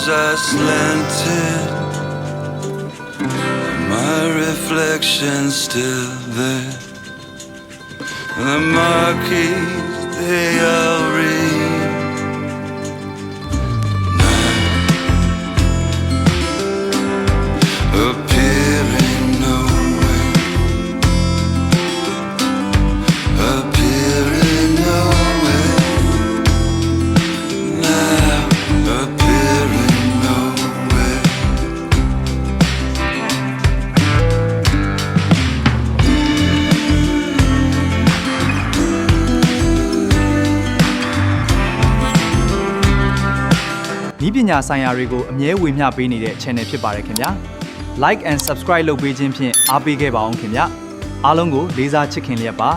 are slanted, my reflection's still there. The marquees, they all read now, appearing nowhere, appearing nowhere, now appearing nowhere. ဤပညာဆိုင်ရာတွေကိုအမြဲဝေမျှပေးနေတဲ့ channel ဖြစ်ပါတယ်ခင်ဗျာ like and subscribe လုပ်ပေးခြင်းဖြင့်အားပေးခဲ့ပါအောင်ခင်ဗျာအားလုံးကိုလေးစားချစ်ခင်လျက်ပါ